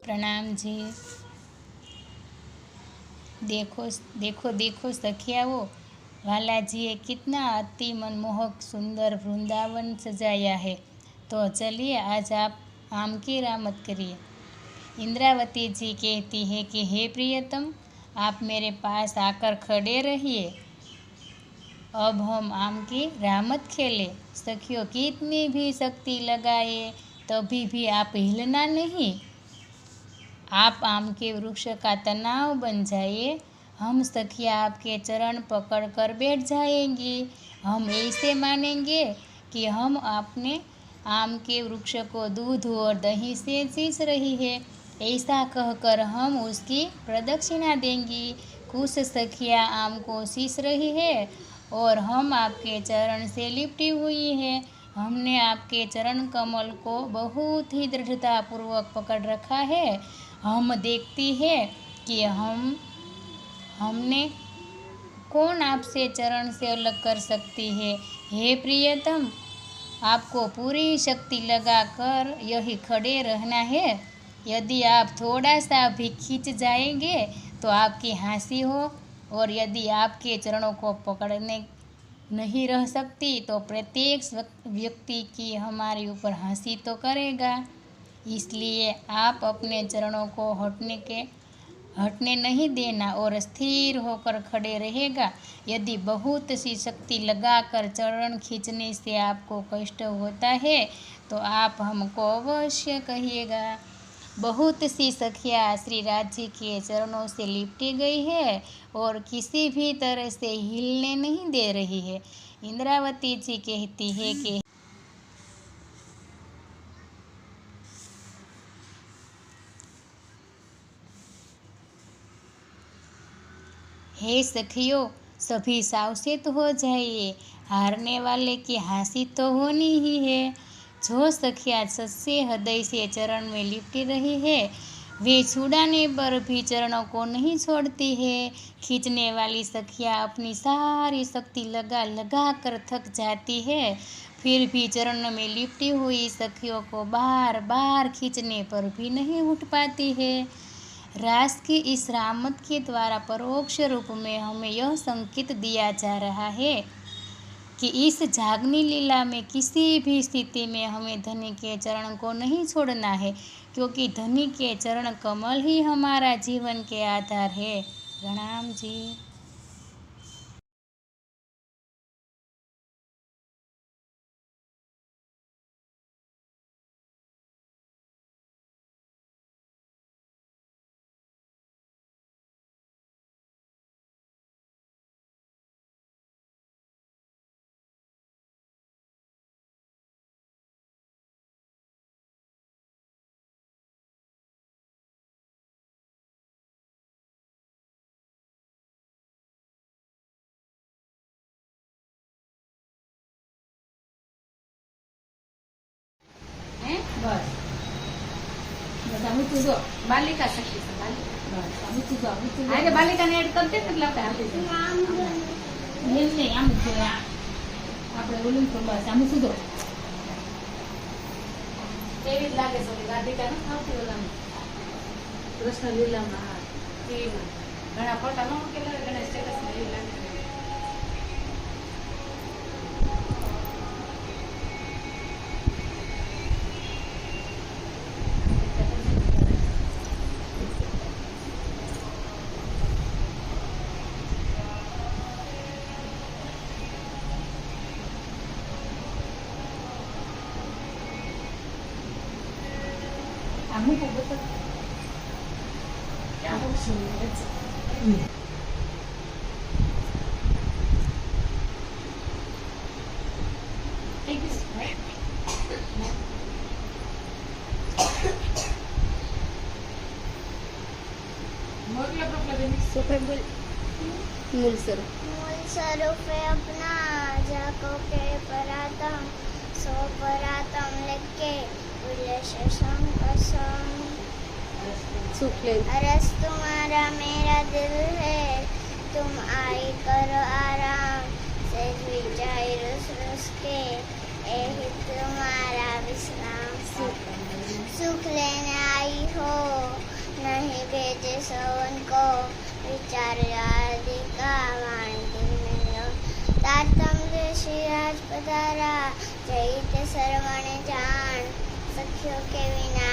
प्रणाम जी। देखो देखो देखो सखियाओ, बालाजीए कितना अति मनमोहक सुंदर वृंदावन सजाया है। तो चलिए आज आप आम की रामत करिए। इंद्रावती जी कहती है कि हे प्रियतम, आप मेरे पास आकर खड़े रहिए, अब हम आम की रामत खेलें। सखियों, कितनी भी शक्ति लगाए तभी भी आप हिलना नहीं। आप आम के वृक्ष का तनाव बन जाइए, हम सखिया आपके चरण पकड़ कर बैठ जाएंगी। हम ऐसे मानेंगे कि हम अपने आम के वृक्ष को दूध और दही से सींच रही है। ऐसा कहकर हम उसकी प्रदक्षिणा देंगी। कुछ सखिया आम को सींच रही है और हम आपके चरण से लिपटी हुई है। हमने आपके चरण कमल को बहुत ही दृढ़तापूर्वक पकड़ रखा है। हम देखती है कि हमने कौन आपसे चरण से अलग कर सकती है। हे प्रियतम, आपको पूरी शक्ति लगाकर यही खड़े रहना है। यदि आप थोड़ा सा भी खींच जाएंगे तो आपकी हंसी हो, और यदि आपके चरणों को पकड़ने नहीं रह सकती तो प्रत्येक व्यक्ति की हमारे ऊपर हंसी तो करेगा। इसलिए आप अपने चरणों को हटने नहीं देना और स्थिर होकर खड़े रहेगा। यदि बहुत सी शक्ति लगाकर चरण खींचने से आपको कष्ट होता है तो आप हमको अवश्य कहिएगा। बहुत सी सखियाँ श्री राज जी के चरणों से लिपटी गई है और किसी भी तरह से हिलने नहीं दे रही है। इंद्रावती जी कहती है कि हे सखियों, सभी सावचेत हो जाइए, हारने वाले की हंसी तो होनी ही है। जो सखिया सच्चे हृदय से चरण में लिपटी रही है वे छुड़ाने पर भी चरणों को नहीं छोड़ती है। खींचने वाली सखिया अपनी सारी शक्ति लगा कर थक जाती है, फिर भी चरण में लिपटी हुई सखियों को बार बार खींचने पर भी नहीं उठ पाती है। रास की इस रामत के द्वारा परोक्ष रूप में हमें यह संकेत दिया जा रहा है कि इस जागनी लीला में किसी भी स्थिति में हमें धनी के चरण को नहीं छोड़ना है, क्योंकि धनी के चरण कमल ही हमारा जीवन के आधार है। प्रणाम जी। बस बस आम्ही तुझं बालिका सखी बस आम्ही तुझं अरे बालिकाने एड करते એટલે આપણે એમ નહીં આમ આપણે ઓલું તો બસ આમ સુધો કેવી લાગે છે રાધિકા ન આવતી ઓલામાં કૃષ્ણ લીલામાં ટીવીમાં ઘણા ફોટા ન મૂકેલા ઘણા સ્ટેટસમાં એવી લાગે. 아무 것도 मूल स्वरूप है अपना जाको के परातम सो परातम लेके अरस तुम्हारा मेरा दिल है, तुम आई करो आराम से जाए रुस रुस के यही तुम्हारा विश्राम। सुख लेने आई हो विचार राधिका वाणी मिलो तारतम श्री राज पधारा जय ते सर्वण जान सखियों के विना